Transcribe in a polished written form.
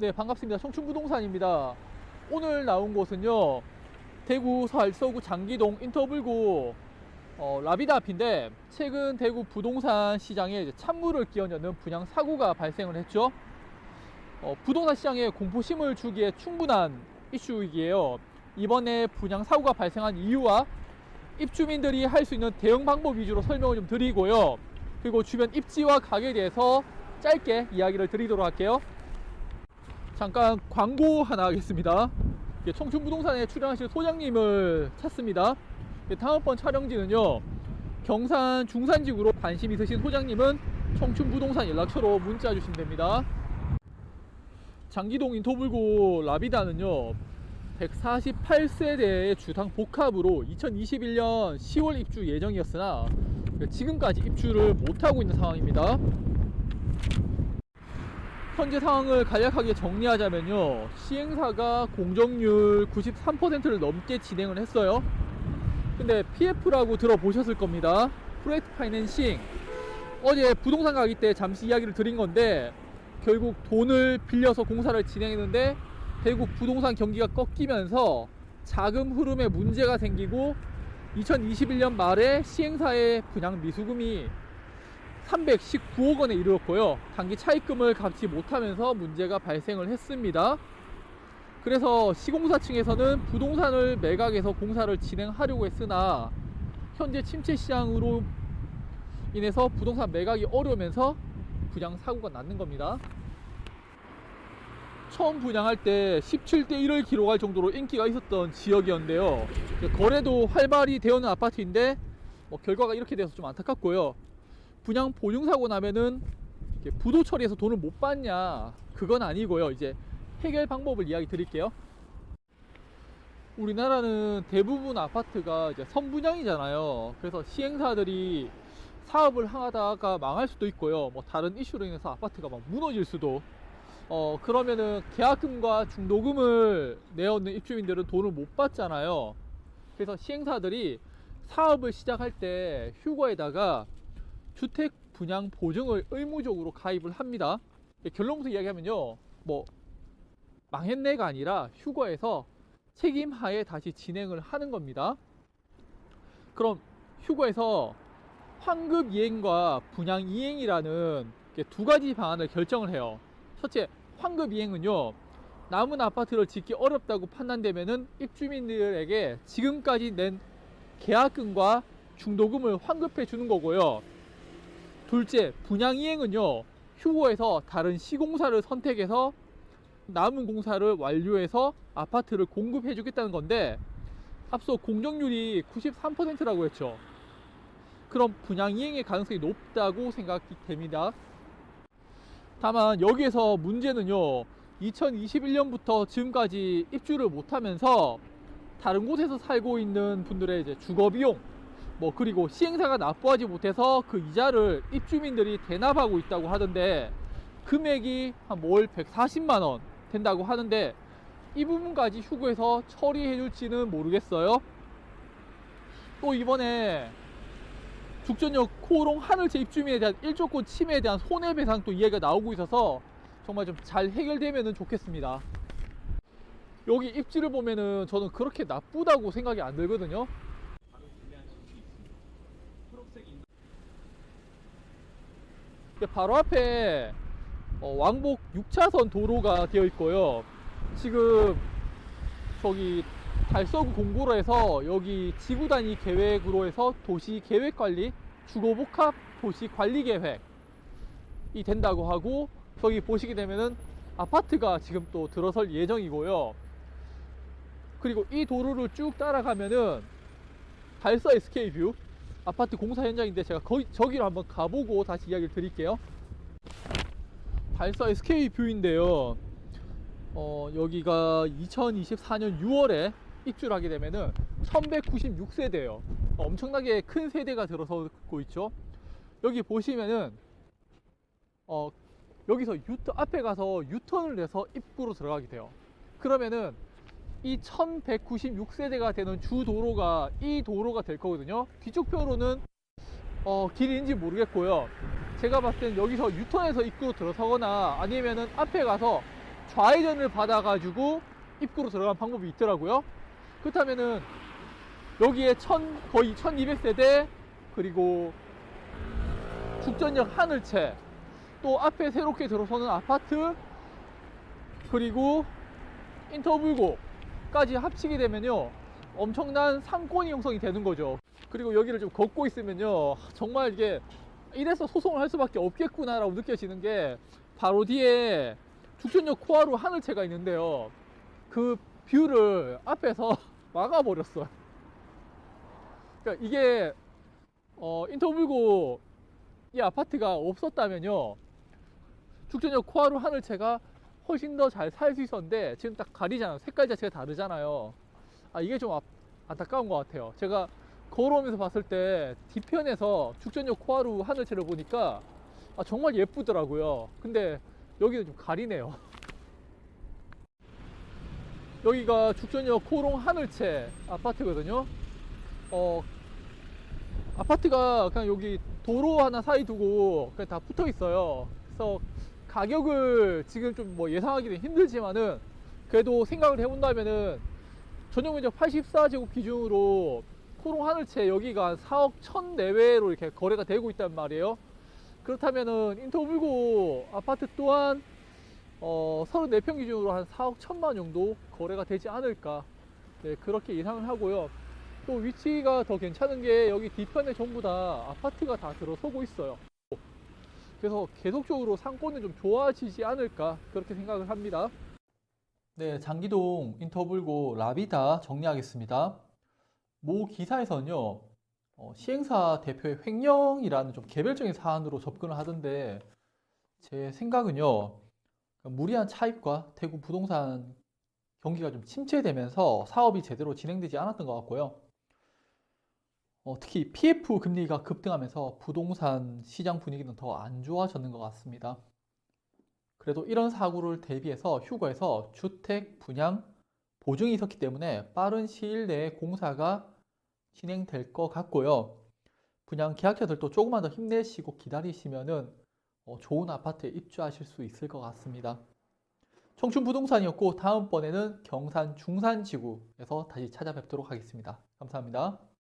네, 반갑습니다. 청춘부동산입니다. 오늘 나온 곳은요, 대구 서구 장기동 인터블구 라비다 앞인데, 최근 대구 부동산 시장에 이제 찬물을 끼얹는 분양 사고가 발생을 했죠. 부동산 시장에 공포심을 주기에 충분한 이슈이기에요. 이번에 분양 사고가 발생한 이유와 입주민들이 할 수 있는 대응 방법 위주로 설명을 좀 드리고요. 그리고 주변 입지와 가격에 대해서 짧게 이야기를 드리도록 할게요. 잠깐 광고 하나 하겠습니다. 청춘부동산에 출연하실 소장님을 찾습니다. 다음번 촬영지는요, 경산 중산지구로 관심 있으신 소장님은 청춘부동산 연락처로 문자 주시면 됩니다. 장기동 인터블구 라비다는요, 148세대의 주당 복합으로 2021년 10월 입주 예정이었으나 지금까지 입주를 못하고 있는 상황입니다. 현재 상황을 간략하게 정리하자면요, 시행사가 공정률 93%를 넘게 진행을 했어요. 근데 PF라고 들어보셨을 겁니다. 프로젝트 파이낸싱. 어제 부동산 가기 때 잠시 이야기를 드린 건데, 결국 돈을 빌려서 공사를 진행했는데 대구 부동산 경기가 꺾이면서 자금 흐름에 문제가 생기고 2021년 말에 시행사의 분양 미수금이 319억 원에 이르렀고요. 단기 차입금을 갚지 못하면서 문제가 발생을 했습니다. 그래서 시공사 층에서는 부동산을 매각해서 공사를 진행하려고 했으나 현재 침체 시장으로 인해서 부동산 매각이 어려우면서 분양 사고가 났는 겁니다. 처음 분양할 때 17대 1을 기록할 정도로 인기가 있었던 지역이었는데요. 거래도 활발히 되어있는 아파트인데 결과가 이렇게 돼서 좀 안타깝고요. 분양 보증 사고 나면은 부도 처리해서 돈을 못 받냐, 그건 아니고요. 이제 해결 방법을 이야기 드릴게요. 우리나라는 대부분 아파트가 이제 선분양이잖아요. 그래서 시행사들이 사업을 하다가 망할 수도 있고요. 다른 이슈로 인해서 아파트가 막 무너질 수도. 그러면은 계약금과 중도금을 내었는 입주민들은 돈을 못 받잖아요. 그래서 시행사들이 사업을 시작할 때 휴거에다가 주택 분양 보증을 의무적으로 가입을 합니다. 결론부터 이야기하면요, 망했네가 아니라 휴거해서 책임하에 다시 진행을 하는 겁니다. 그럼 휴거에서 환급 이행과 분양 이행이라는 두 가지 방안을 결정을 해요. 첫째, 환급 이행은요, 남은 아파트를 짓기 어렵다고 판단되면은 입주민들에게 지금까지 낸 계약금과 중도금을 환급해 주는 거고요. 둘째, 분양 이행은요, 휴거에서 다른 시공사를 선택해서 남은 공사를 완료해서 아파트를 공급해 주겠다는 건데, 앞서 공정률이 93%라고 했죠. 그럼 분양 이행의 가능성이 높다고 생각이 됩니다. 다만 여기에서 문제는요, 2021년부터 지금까지 입주를 못하면서 다른 곳에서 살고 있는 분들의 이제 주거비용, 그리고 시행사가 납부하지 못해서 그 이자를 입주민들이 대납하고 있다고 하던데, 금액이 한 월 140만원 된다고 하는데, 이 부분까지 휴거해서 처리해 줄지는 모르겠어요. 또 이번에 죽전역 코오롱 하늘채 입주민에 대한 일조권 침해에 대한 손해배상 또 이야기가 나오고 있어서 정말 좀 잘 해결되면 좋겠습니다. 여기 입지를 보면은 저는 그렇게 나쁘다고 생각이 안 들거든요. 바로 앞에 왕복 6차선 도로가 되어 있고요. 지금 저기 달서구 공고로 해서 여기 지구단위 계획으로 해서 도시계획관리, 주거복합 도시관리계획이 된다고 하고, 저기 보시게 되면은 아파트가 지금 또 들어설 예정이고요. 그리고 이 도로를 쭉 따라가면은 달서 SK뷰 아파트 공사 현장인데, 제가 저기로 한번 가보고 다시 이야기를 드릴게요. 달서 SK뷰인데요, 여기가 2024년 6월에 입주를 하게 되면은 1196세대예요. 엄청나게 큰 세대가 들어서고 있죠. 여기 보시면은 여기서 앞에 가서 유턴을 해서 입구로 들어가게 돼요. 그러면은 이 1196세대가 되는 주 도로가 이 도로가 될 거거든요. 뒤쪽 표로는 길인지 모르겠고요. 제가 봤을 땐 여기서 유턴해서 입구로 들어서거나 아니면은 앞에 가서 좌회전을 받아가지고 입구로 들어가는 방법이 있더라고요. 그렇다면은 여기에 거의 1200세대, 그리고 죽전역 하늘채, 또 앞에 새롭게 들어서는 아파트, 그리고 인터불고까지 합치게 되면요, 엄청난 상권이 형성이 되는 거죠. 그리고 여기를 좀 걷고 있으면요, 정말 이게 이래서 소송을 할 수밖에 없겠구나 라고 느껴지는 게, 바로 뒤에 죽전역 코하루 하늘채가 있는데요, 그 뷰를 앞에서 막아버렸어요. 그러니까 이게 인터불고 이 아파트가 없었다면요, 죽전역 코하루 하늘채가 훨씬 더 잘 살 수 있었는데, 지금 딱 가리잖아요. 색깔 자체가 다르잖아요. 이게 좀 안타까운 것 같아요. 제가 걸어오면서 봤을 때 뒤편에서 죽전역 코하루 하늘채를 보니까 정말 예쁘더라고요. 근데 여기는 좀 가리네요. 여기가 죽전역 코롱 하늘채 아파트거든요. 아파트가 그냥 여기 도로 하나 사이 두고 그냥 다 붙어 있어요. 그래서 가격을 지금 좀 뭐 예상하기는 힘들지만은, 그래도 생각을 해본다면은 전용 면적 84제곱 기준으로 코롱 하늘채 여기가 4억 1000 내외로 이렇게 거래가 되고 있단 말이에요. 그렇다면은 인터불고 아파트 또한 34평 기준으로 한 4억 1000만 정도 거래가 되지 않을까, 네, 그렇게 예상을 하고요. 또 위치가 더 괜찮은 게 여기 뒤편에 전부 다 아파트가 다 들어서고 있어요. 그래서 계속적으로 상권은 좀 좋아지지 않을까, 그렇게 생각을 합니다. 네, 장기동 인터불고 라비다 정리하겠습니다. 모 기사에서는요, 시행사 대표의 횡령이라는 좀 개별적인 사안으로 접근을 하던데, 제 생각은요, 무리한 차입과 대구 부동산 경기가 좀 침체되면서 사업이 제대로 진행되지 않았던 것 같고요. 특히 PF 금리가 급등하면서 부동산 시장 분위기는 더 안 좋아졌는 것 같습니다. 그래도 이런 사고를 대비해서 휴거에서 주택 분양 보증이 있었기 때문에 빠른 시일 내에 공사가 진행될 것 같고요. 분양 계약자들도 조금만 더 힘내시고 기다리시면은 좋은 아파트에 입주하실 수 있을 것 같습니다. 청춘 부동산이었고, 다음번에는 경산 중산지구에서 다시 찾아뵙도록 하겠습니다. 감사합니다.